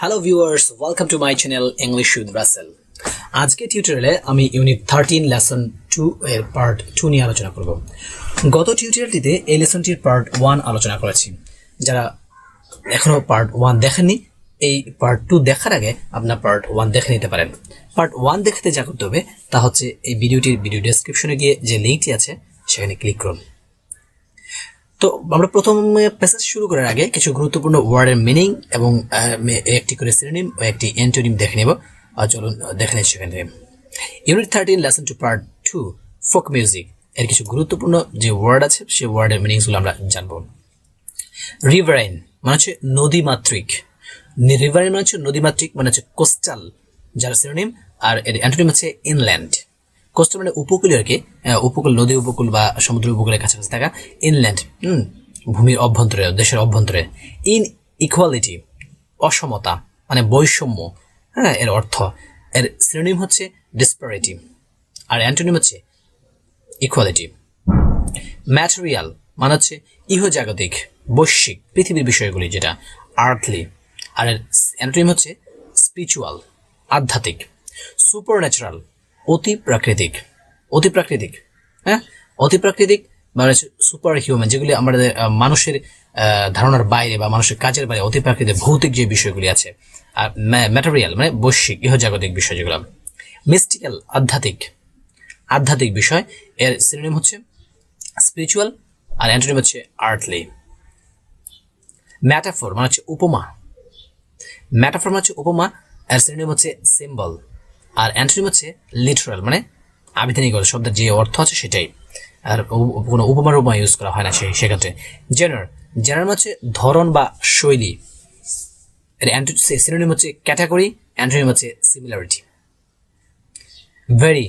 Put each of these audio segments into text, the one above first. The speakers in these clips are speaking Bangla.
Hello viewers, welcome to my channel English with Rasel. আজকে টিউটোরিয়ালে আমি ইউনিট 13 লেসন 2 এর পার্ট 2 নিয়ে আলোচনা করব। গত টিউটোরিয়ালটিতে এই লেসনটির পার্ট 1 আলোচনা করেছি। যারা এখনো পার্ট 1 দেখেননি, এই পার্ট 2 দেখার আগে আপনার পার্ট 1 দেখে নিতে পারেন। পার্ট 1 দেখতে যা করতে হবে তা হচ্ছে এই ভিডিওটির ভিডিও ডেসক্রিপশনে গিয়ে যে লিঙ্কটি আছে সেখানে ক্লিক করুন। তো আমরা প্রথমে প্যাসেজ শুরু করার আগে কিছু গুরুত্বপূর্ণ ওয়ার্ডের মিনিং এবং একটি করে সিনোনিম ও একটি অ্যান্টোনিম দেখে নেব। চলুন দেখে নিই সেখান থেকে। Unit 13 lesson 2 part 2 folk music এর কিছু গুরুত্বপূর্ণ যে ওয়ার্ড আছে সেই ওয়ার্ডের মিনিংসগুলো আমরা জানবো। রিভারাইন মানে হচ্ছে নদীমাতৃক। রিভারাইন মানে হচ্ছে নদীমাতৃক, মানে হচ্ছে কোস্টাল যার সিনোনিম, আর এর অ্যান্টোনিম হচ্ছে ইনল্যান্ড। কোস্টাল মানে উপকূলীয় আর কি, উপকূল, নদী উপকূল বা সমুদ্র উপকূলের কাছাকাছি থাকা। ইনল্যান্ড ভূমির অভ্যন্তরে, দেশের অভ্যন্তরে। ইন ইকুয়ালিটি অসমতা মানে বৈষম্য, এর অর্থ। এর সিনোনিম হচ্ছে ডিসপ্যারিটি, আর অ্যান্টোনিম হচ্ছে ইকুয়ালিটি। ম্যাটেরিয়াল মানে হচ্ছে ইহজাগতিক, বৈশ্বিক, পৃথিবীর বিষয়গুলি, যেটা আর্থলি, আর এর অ্যান্টোনিম হচ্ছে স্পিরিচুয়াল, আধ্যাত্মিক। সুপারন্যাচারাল অতি প্রাকৃতিক, অতি প্রাকৃতিক, অতি প্রাকৃতিক মানে সুপার হিউম্যান, যেগুলি আমাদের মানুষের ধারণার বাইরে বা মানুষের কাজের বাইরে, অতি প্রাকৃতিক ভৌতিক যে বিষয়গুলি আছে। আর ম্যাটেরিয়াল মানে বৈশ্বিক ইহজাগতিক বিষয় যেগুলো। মিস্টিক্যাল আধ্যাত্মিক, আধ্যাত্মিক বিষয়, এর সিনোনিম হচ্ছে স্পিরিচুয়াল, আর অ্যান্টোনিম হচ্ছে আর্থলি। ম্যাটাফোর মানে হচ্ছে উপমা, ম্যাটাফোর মানে হচ্ছে উপমা, এর সিনোনিম হচ্ছে সিম্বল, আর অ্যান্টোনিম হচ্ছে লিটারাল মানে আবিধানিক শব্দের যে অর্থ আছে সেটাই, আর কোনো উপমার উপমা ইউজ করা হয় না সেক্ষেত্রে। জেনার, জেনার হচ্ছে ধরন বা শৈলী, এর সিনোনিম হচ্ছে ক্যাটাগরি, অ্যান্টোনিম হচ্ছে সিমিলারিটি। ভেরি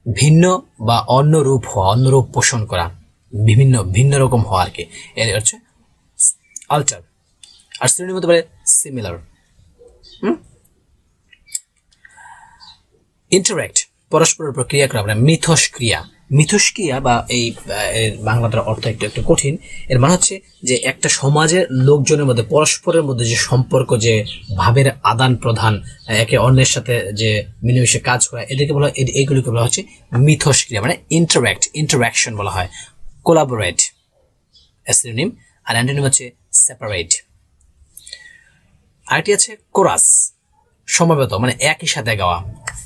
ভিন্ন বা অন্য রূপ হওয়া, অন্য রূপ পোষণ করা, বিভিন্ন ভিন্ন রকম হওয়া আর কি, এর হচ্ছে আল্টার, আর সিনোনিম হতে পারে সিমিলার। ইন্টারেক্ট পরস্পরের উপর ক্রিয়া করা, মানে মিথস্ক্রিয়া। মিথস্ক্রিয়া বা এই বাংলাটার অর্থ একটু একটু কঠিন। এর মানে হচ্ছে যে একটা সমাজের লোকজনের মধ্যে পরস্পরের মধ্যে যে সম্পর্ক, যে ভাবের আদান প্রদান, একে অন্যের সাথে যে মিলেমিশে কাজ করা, এদেরকে বলা হয়, এইগুলিকে বলা হচ্ছে মিথস্ক্রিয়া, মানে ইন্টারেক্ট, ইন্টারাকশন বলা হয়। কোলাবোরেট সিনোনিম, আর অ্যান্টোনিম হচ্ছে সেপারেট। আরেকটি আছে কোরাস, সমবেত মানে একই সাথে গাওয়া।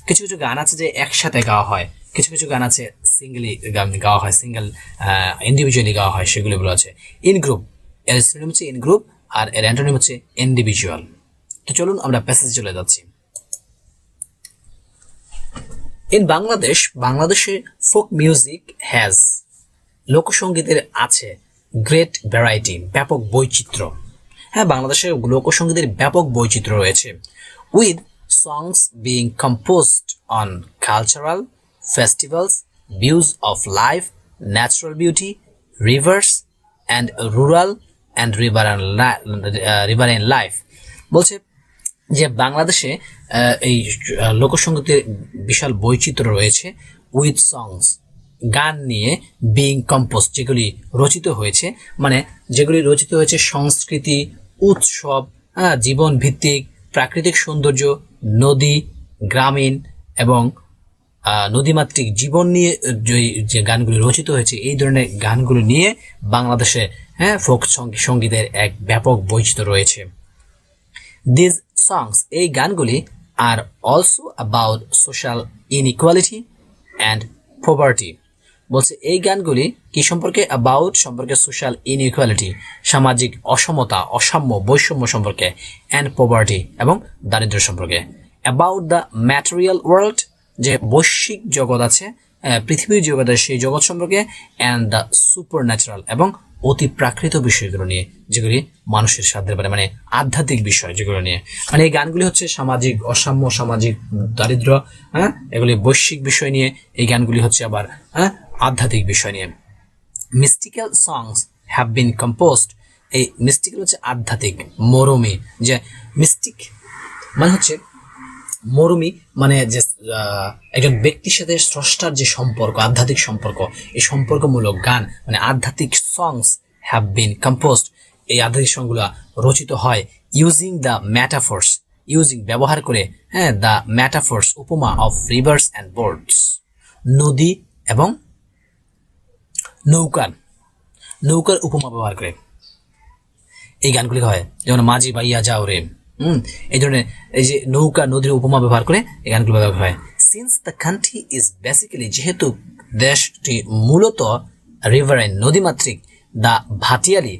কিছু কিছু গান আছে যে একসাথে গাওয়া হয়, কিছু কিছু গান আছে সিঙ্গেলি গান গাওয়া হয়, সিঙ্গেল ইন্ডিভিজুয়ালি গাওয়া হয়, সেগুলো বলা আছে। ইন গ্রুপ, এর সিনোনিম হচ্ছে ইন গ্রুপ, আর এর অ্যান্টোনিম হচ্ছে ইন্ডিভিজুয়াল। তো চলুন আমরা প্যাসেজে চলে যাচ্ছি। ইন বাংলাদেশ, বাংলাদেশে ফোক মিউজিক হ্যাজ, লোকসঙ্গীতের আছে গ্রেট ভ্যারাইটি, ব্যাপক বৈচিত্র্য। বাংলাদেশে লোকসঙ্গীতের ব্যাপক বৈচিত্র্য রয়েছে। With songs being composed on cultural festivals, views of life, natural beauty, rivers, and rural and riverine life. বলছে যে বাংলাদেশে এই লোকসঙ্গীতের বিশাল বৈচিত্র্য রয়েছে। উইথ সংস গান নিয়ে, বিং কম্পোজ যেগুলি রচিত হয়েছে, মানে যেগুলি রচিত হয়েছে সংস্কৃতি, উৎসব, জীবন ভিত্তিক, প্রাকৃতিক সৌন্দর্য, নদী, গ্রামীণ এবং নদীমাতৃক জীবন নিয়ে যে গানগুলি রচিত হয়েছে, এই ধরনের গানগুলো নিয়ে বাংলাদেশে ফোক সঙ্গীতের এক ব্যাপক বৈচিত্র্য রয়েছে। দিস সংস, এই গানগুলি are also about social inequality and poverty. বলছে এই গানগুলি কি সম্পর্কে? অ্যাবাউট সম্পর্কে, সোশ্যাল ইনইকুয়ালিটি সামাজিক অসমতা, অসাম্য, বৈষম্য সম্পর্কে, অ্যান্ড পভার্টি এবং দারিদ্র্য সম্পর্কে। অ্যাবাউট দ্য ম্যাটেরিয়াল ওয়ার্ল্ড, যে বৈশ্বিক জগৎ আছে, পৃথিবীর জগৎ আছে, সেই জগৎ সম্পর্কে। অ্যান্ড দ্য সুপার ন্যাচারাল এবং অতি প্রাকৃত বিষয়গুলো নিয়ে, যেগুলি মানুষের সাধ্যের বাইরে, মানে আধ্যাত্মিক বিষয় যেগুলো নিয়ে। মানে এই গানগুলি হচ্ছে সামাজিক অসাম্য, সামাজিক দারিদ্র্য, এগুলি বৈশ্বিক বিষয় নিয়ে। এই গানগুলি হচ্ছে আবার আধ্যাত্মিক বিষয় নিয়ে। Mystical songs have been composed, এই মিস্টিক্যাল হচ্ছে আধ্যাত্মিক, মরমী, যে মিস্টিক মানে হচ্ছে মরমী, মানে যে একজন ব্যক্তির সাথে স্রষ্টার যে সম্পর্ক, আধ্যাত্মিক সম্পর্ক, এই সম্পর্কমূলক গান মানে আধ্যাত্মিক সংস হ্যাভ বিন কম্পোজড এই আধ্যাত্মিক সংগুলা রচিত হয় ইউজিং দ্য ম্যাটাফোর্স, ইউজিং ব্যবহার করে, হ্যাঁ, দ্য ম্যাটাফোর্স উপমা অফ রিভার্স অ্যান্ড বোর্ডস, নদী এবং নৌকার উপমা ব্যবহার করে এই গানগুলি হয়। যেমন মাঝি বাইয়া যাও রে, এই ধরনের এই যে নৌকা নদীর উপমা ব্যবহার করে এই গানগুলো ব্যবহার হয়। Since the country is basically, যেহেতু দেশটি মূলত রিভারাইন নদীমাতৃক, the Bhatiali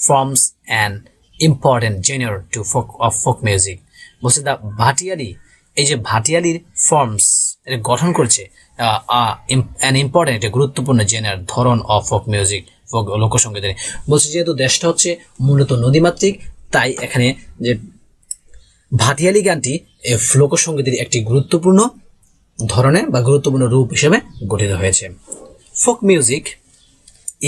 forms an important genre to folk music. বলছে দ্য ভাটিয়ালি, এই যে ভাটিয়ালির ফর্মস এটা গঠন করছে অ্যান ইম্পর্টেন্ট, একটা গুরুত্বপূর্ণ জেনার ধরন অফ ফোক মিউজিক, ফোক লোকসঙ্গীতের। বলছে যেহেতু দেশটা হচ্ছে মূলত নদীমাতৃক, তাই এখানে যে ভাটিয়ালি গানটি লোকসঙ্গীতের একটি গুরুত্বপূর্ণ ধরনের বা গুরুত্বপূর্ণ রূপ হিসেবে গঠিত হয়েছে। ফোক মিউজিক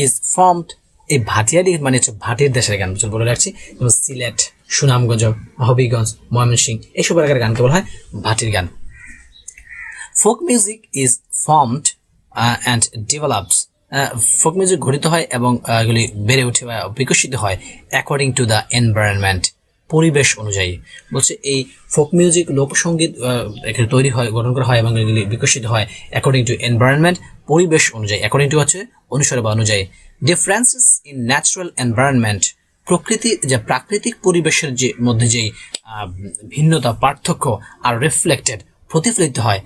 ইজ ফর্মড, এই ভাটিয়ালি মানে হচ্ছে ভাটির দেশের গান বলে রাখছি, যেমন সিলেট, সুনামগঞ্জ, হবিগঞ্জ, ময়মনসিংহ এইসব এলাকার গানকে বলা হয় ভাটির গান। Folk music is formed and develops, folk music গঠিত হয় এবং এগুলি বেড়ে উঠে বা বিকশিত হয় অ্যাকর্ডিং টু দ্য এনভায়রনমেন্ট, পরিবেশ অনুযায়ী। বলছে এই ফোক মিউজিক লোকসঙ্গীত এখানে তৈরি হয়, গঠন করা হয় এবং এগুলি বিকশিত হয় অ্যাকর্ডিং টু এনভায়রনমেন্ট, পরিবেশ অনুযায়ী, অ্যাকর্ডিং টু হচ্ছে অনুসারে বা অনুযায়ী। ডিফারেন্সেস ইন ন্যাচারাল এনভায়রনমেন্ট, প্রকৃতি যে প্রাকৃতিক পরিবেশের যে মধ্যে যেই ভিন্নতা পার্থক্য আর রিফ্লেক্টেড প্রতিফলিত হয়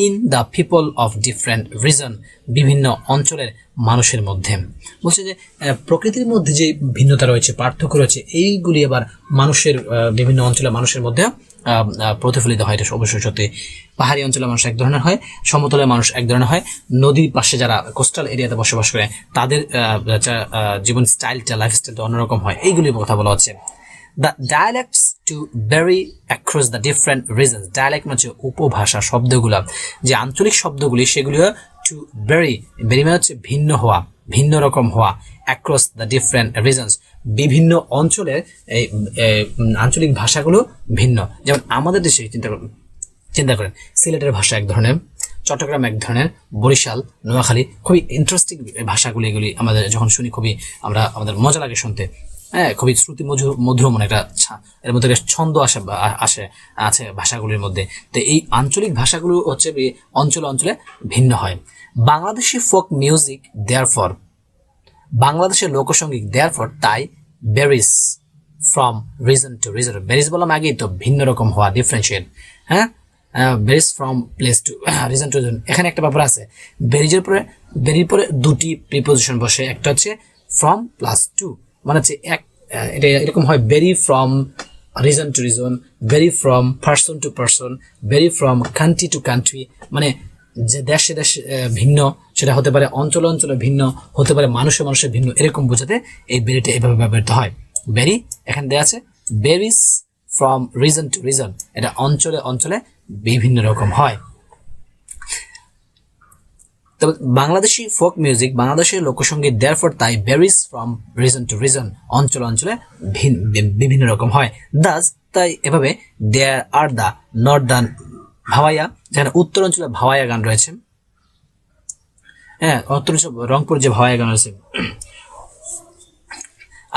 in the people of different reason, বিভিন্ন অঞ্চলের মানুষের মধ্যে। বলছে যে প্রকৃতির মধ্যে যে ভিন্নতা রয়েছে, পার্থক্য রয়েছে, এইগুলি আবার মানুষের বিভিন্ন অঞ্চলের মানুষের মধ্যে প্রতিফলিত হয়। এটা অবশ্যই সত্যি। পাহাড়ি অঞ্চলের মানুষ এক ধরনের হয়, সমতলের মানুষ এক ধরনের হয়, নদীর পাশে যারা কোস্টাল এরিয়াতে বসবাস করে তাদের জীবন স্টাইলটা, লাইফস্টাইলটা অন্যরকম হয়, এইগুলির কথা বলা হচ্ছে। The dialects to vary across the different regions. Dialect মানে হচ্ছে উপভাষা, শব্দগুলা, যে আঞ্চলিক শব্দগুলি সেগুলিও to vary মানে হচ্ছে ভিন্ন হওয়া, ভিন্ন রকম হওয়া, across the different regions, বিভিন্ন অঞ্চলের এই আঞ্চলিক ভাষাগুলো ভিন্ন। যেমন আমাদের দেশে চিন্তা করেন, সিলেটের ভাষা এক ধরনের, চট্টগ্রাম এক ধরনের, বরিশাল, নোয়াখালী, খুবই ইন্টারেস্টিং ভাষাগুলি, এগুলি আমাদের যখন শুনি খুবই আমাদের মজা লাগে শুনতে, হ্যাঁ, খুবই শ্রুতি মধুর মনে একটা, এর মধ্যে ছন্দ আছে ভাষাগুলির মধ্যে। তো এই আঞ্চলিক ভাষাগুলো হচ্ছে অঞ্চলে ভিন্ন হয়। বাংলাদেশি ফোক মিউজিক দেয়ারফর, বাংলাদেশের লোকসঙ্গীত দেয়ারফর তাই varies from reason to reason, varies বললাম আগেই তো, ভিন্ন রকম হওয়া, ডিফারেন্সিয়েট, হ্যাঁ, varies from place to reason to reason. এখানে একটা ব্যাপার আছে, ভেরির পরে দুটি প্রিপোজিশন বসে, একটা হচ্ছে ফ্রম প্লাস টু, মানে হচ্ছে এটা এরকম হয়, very from reason to reason, very from person to person, very from country to country, মানে যে দেশে ভিন্ন, সেটা হতে পারে অঞ্চলে ভিন্ন, হতে পারে মানুষে ভিন্ন, এরকম বোঝাতে এই ভেরিটা এভাবে ব্যবহৃত হয়। ভেরি এখানে দেওয়া আছে, ভেরিস ফ্রম রিজন টু রিজন, এটা অঞ্চলে বিভিন্ন রকম হয়। তবে বাংলাদেশি ফোক মিউজিক, বাংলাদেশের লোকসঙ্গীত দেয়ারফর তাই varies from reason to reason, অঞ্চলে বিভিন্ন রকম হয়। দাস তাই এভাবে দেয়ার আর দ্য নর্দার্ন ভাওয়াইয়া, যেখানে উত্তর অঞ্চলে ভাওয়াইয়া গান রয়েছে, হ্যাঁ, উত্তর রংপুর যে ভাওয়াইয়া গান রয়েছে,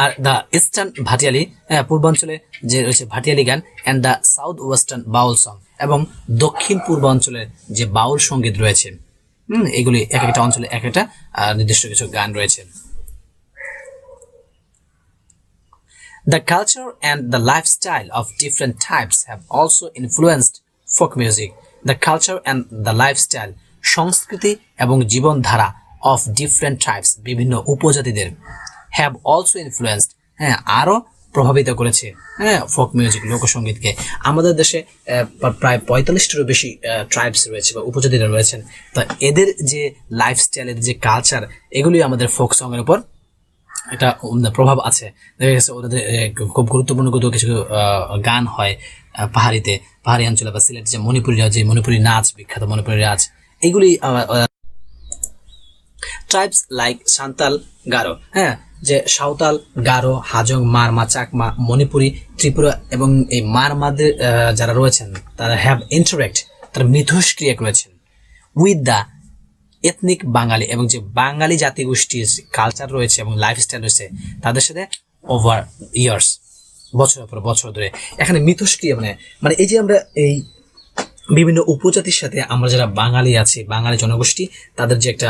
আর দ্য ইস্টার্ন ভাটিয়ালি, হ্যাঁ, পূর্বাঞ্চলে যে রয়েছে ভাটিয়ালি গান, and the south western Baul song, এবং দক্ষিণ পূর্বাঞ্চলের যে বাউল সঙ্গীত রয়েছে, এগুলি এক একটা অঞ্চলে এক একটা নির্দিষ্ট কিছু গান রয়েছে। The culture and the lifestyle of different types have also influenced folk music. The culture and the lifestyle, সংস্কৃতি এবং জীবনধারা of different tribes, বিভিন্ন উপজাতিদের, have also influenced, হ্যাঁ, আরো প্রভাবিত করেছে, হ্যাঁ, ফোক মিউজিক, লোকসঙ্গীতকে। আমাদের দেশে প্রায় 45টারও বেশি ট্রাইবস রয়েছে বা উপজাতিরা রয়েছেন। তো এদের যে লাইফস্টাইল, এদের যে কালচার, এগুলি আমাদের ফোক সং এর উপর একটা প্রভাব আছে। দেখা গেছে ওদের খুব গুরুত্বপূর্ণ কিছু গান হয় পাহাড়ি অঞ্চলে বা সিলেট, যে মণিপুরি নাচ, বিখ্যাত মণিপুরি নাচ, এগুলি ট্রাইবস লাইক সান্তাল, গারো, হ্যাঁ, যে সাঁওতাল, গারো, হাজং, মারমা, চাকমা, মণিপুরি, ত্রিপুরা এবং এই মারমাদের যারা রয়েছেন তারা হ্যাভ ইন্টারেক্ট, তারা মিথস্ক্রিয়া করেছেন উইথ দ্য এথনিক বাঙালি, এবং যে বাঙালি জাতিগোষ্ঠীর কালচার রয়েছে এবং লাইফস্টাইল রয়েছে তাদের সাথে ওভার ইয়ার্স, বছরের পর বছর ধরে। এখানে মিথস্ক্রিয়া মানে মানে এই যে আমরা এই বিভিন্ন উপজাতির সাথে আমরা যারা বাঙালি আছি, বাঙালি জনগোষ্ঠী, তাদের যে একটা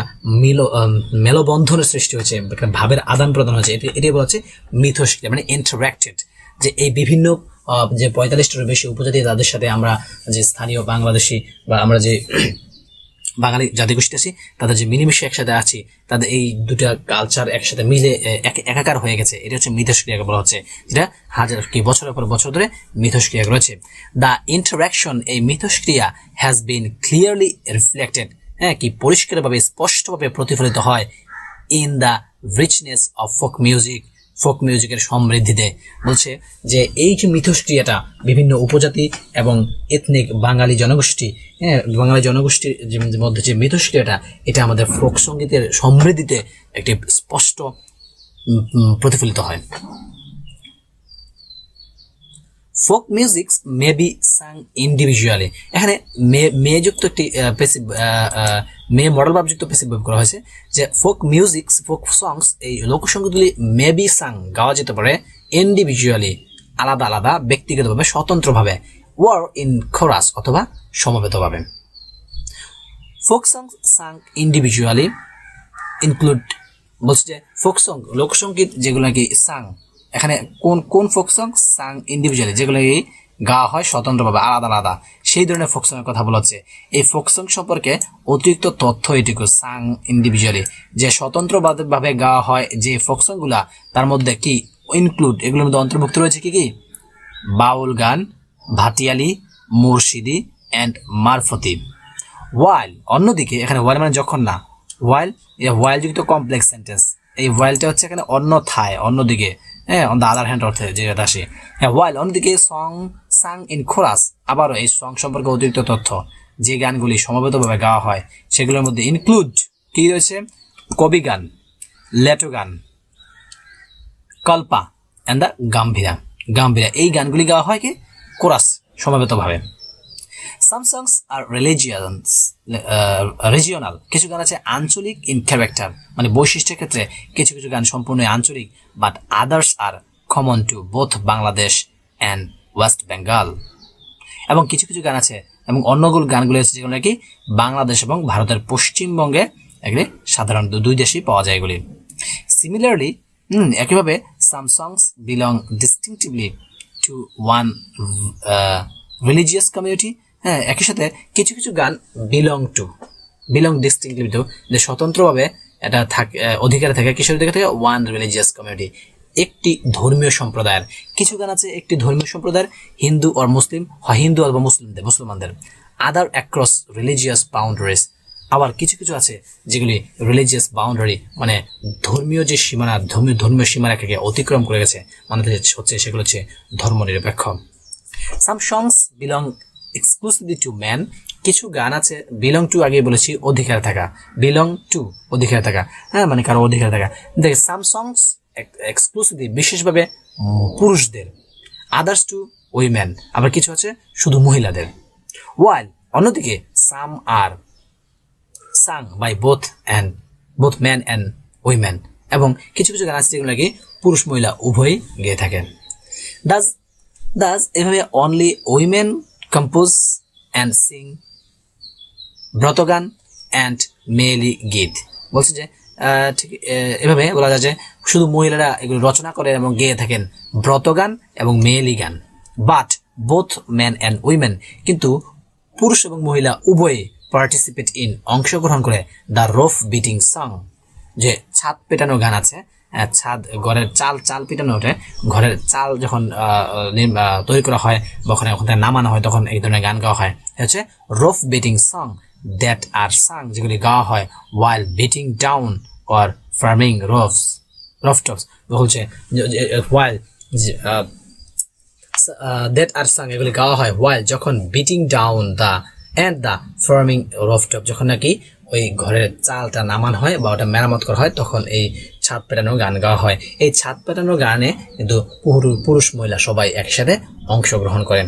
মেলবন্ধনের সৃষ্টি হয়েছে, একটা ভাবের আদান প্রদান হয়েছে, এটাই বলা হচ্ছে মিথস্ক্রিয়া, মানে ইন্টারাক্টেড। যে এই বিভিন্ন যে 45টারও বেশি উপজাতি, তাদের সাথে আমরা যে স্থানীয় বাংলাদেশি বা আমরা যে বাঙালি জাতিগোষ্ঠী আছি, তাদের যে মিলেমিশে একসাথে আছি, তাদের এই দুটা কালচার একসাথে মিলে একাকার হয়ে গেছে, এটা হচ্ছে মিথস্ক্রিয়াকে বলা হচ্ছে, যেটা হাজার কি বছরের পর বছর ধরে মিথস্ক্রিয়া রয়েছে। দ্য ইন্টারাকশন, এই মিথস্ক্রিয়া হ্যাজ বিন ক্লিয়ারলি রিফ্লেক্টেড, হ্যাঁ, কি পরিষ্কারভাবে স্পষ্টভাবে প্রতিফলিত হয় in the richness of folk music, folk মিউজিকের সমৃদ্ধিতে। বলছে যে এই যে মিথস্ক্রিয়াটা বিভিন্ন উপজাতি এবং এথনিক বাঙালি জনগোষ্ঠী, হ্যাঁ, বাঙালি জনগোষ্ঠীর মধ্যে যে মিথস্ক্রিয়াটা, এটা আমাদের ফোক সঙ্গীতের সমৃদ্ধিতে একটি স্পষ্ট প্রতিফলিত হয়। Folk music may be sung individually, এখানে মেযুক্ত একটি প্যাসিভ, মে মডেল ভাবযুক্ত প্যাসিভ ভাব করা হয়েছে, যে ফোক মিউজিক, ফোক সংস, এই লোকসঙ্গীতগুলি মে বি সাং, গাওয়া যেতে পারে, ইন্ডিভিজুয়ালি, আলাদা আলাদা, ব্যক্তিগতভাবে, স্বতন্ত্রভাবে, ওয়ার ইন কোরাস, অথবা সমবেতভাবে। ফোক সং সাং ইন্ডিভিজুয়ালি ইনক্লুড, বলছে যে ফোক সং, লোকসঙ্গীত যেগুলো নাকি সাং, এখানে কোন কোন ফোক সং সাং ইন্ডিভিজুয়ালি, যেগুলো গাওয়া হয় স্বতন্ত্রভাবে, আলাদা আলাদা, সেই ধরনের ফোক সঙ্গের কথা বলা হচ্ছে। এই ফোক সং সম্পর্কে অতিরিক্ত তথ্য এটুকু, সাং ইন্ডিভিজুয়ালি, যে স্বতন্ত্রভাবে গাওয়া হয় যে ফোক সংগুলা, তার মধ্যে কি ইনক্লুড, এগুলোর মধ্যে অন্তর্ভুক্ত রয়েছে কি কি, বাউল গান, ভাটিয়ালি, মুর্শিদি অ্যান্ড মারফতি। ওয়াইল, অন্যদিকে, এখানে ওয়াইল মানে যখন না, ওয়াইল, ওয়াইল যুক্ত কমপ্লেক্স সেন্টেন্স, এই ওয়াইলটা হচ্ছে এখানে অন্যথায়, অন্যদিকে, হ্যাঁ, অন দ্য আদার হ্যান্ড অর্থে যেটা আসে, হ্যাঁ, ওয়াইল, অন্যদিকে সং সাং ইন কোরাস, আবারও এই সং সম্পর্কে অতিরিক্ত তথ্য, যে গানগুলি সমবেতভাবে গাওয়া হয় সেগুলোর মধ্যে ইনক্লুড কি রয়েছে, কবি গান, লেটো গান, কল্পা অ্যান্ড দ্য গাম্ভীরা, গাম্ভীরা, এই গানগুলি গাওয়া হয় কি কোরাস, সমবেতভাবে। সাম সংস আর রিজিওনাল, কিছু গান আছে আঞ্চলিক ইন ক্যারেক্টার, মানে বৈশিষ্ট্যের ক্ষেত্রে কিছু কিছু গান সম্পূর্ণ আঞ্চলিক, but others are common to both Bangladesh and West Bengal. এবং কিছু কিছু গান আছে, এবং অন্যগুলো গানগুলো আছে যেগুলো নাকি বাংলাদেশ এবং ভারতের পশ্চিমবঙ্গে এগুলি সাধারণত দুই দেশেই পাওয়া যায় এগুলি। সিমিলারলি, একইভাবে some songs belong distinctively to one religious community, হ্যাঁ, একই সাথে কিছু কিছু গান বিলং ডিস্টিংটিভলি টু, যে স্বতন্ত্রভাবে এটা থাকে, অধিকারে থাকে, কিসের অধিকার থাকে, ওয়ান রিলিজিয়াস কমিউনিটি, একটি ধর্মীয় সম্প্রদায়ের। কিছু গান আছে একটি ধর্মীয় সম্প্রদায়ের, হিন্দু আর মুসলিম, হয় হিন্দু অথবা মুসলমানদের, আদার অ্যাক্রস রিলিজিয়াস বাউন্ডারিজ। আবার কিছু কিছু আছে যেগুলি রিলিজিয়াস বাউন্ডারি, মানে ধর্মীয় যে সীমানা, ধর্মীয় সীমারেখাকে অতিক্রম করে গেছে, মানে হচ্ছে সেগুলো হচ্ছে ধর্মনিরপেক্ষ। সাম songs belong exclusively to man, কিছু গান আছে বিলং টু, আগে বলেছি অধিকার থাকা, বিলং টু অধিকার থাকা, হ্যাঁ, মানে কারো অধিকার থাকা। দেখ, সাম সংস এক্সক্লুসিভলি বিশেষভাবে পুরুষদের, আদার্স টু উইমেন, আবার কিছু আছে শুধু মহিলাদের। ওয়াইল, অন্যদিকে some are sung by both man and women, এবং কিছু কিছু গান আছে যেগুলো নাকি পুরুষ মহিলা উভয়ই গেয়ে থাকেন। দাস এভাবে only women compose and sing ব্রতগান অ্যান্ড মেলি গীত, বলছে যে ঠিক এভাবে বলা যায় যে শুধু মহিলারা এগুলো রচনা করেন এবং গেয়ে থাকেন ব্রতগান এবং মেয়েলি গান। But both man and women, কিন্তু পুরুষ এবং মহিলা উভয়ে পার্টিসিপেট ইন, অংশগ্রহণ করে, দ্য রোফ বিটিং সং, যে ছাদ পেটানো গান আছে, ঘরের চাল পিটানো ওঠে, ঘরের চাল যখন তৈরি করা হয় বা ওখানে নামানো হয়, তখন এই ধরনের গান গাওয়া হয়, হচ্ছে রোফ বিটিং সং, দ্যাট আর সাং, যেগুলি গাওয়া হয় ওয়াইল বিটিং ডাউন অর ফার্মিং রফটপস, বলছে ওয়াইল দ্যাট আর সাং, এগুলি গাওয়া হয় ওয়াইল, যখন beating down the and the farming rooftop, যখন নাকি ওই ঘরের চালটা নামানো হয় বা ওটা মেরামত করা হয়, তখন এই ছাদ পেটানো গান গাওয়া হয়। এই ছাদ পেটানো গানে কিন্তু পুরুষ মহিলা সবাই একসাথে অংশগ্রহণ করেন।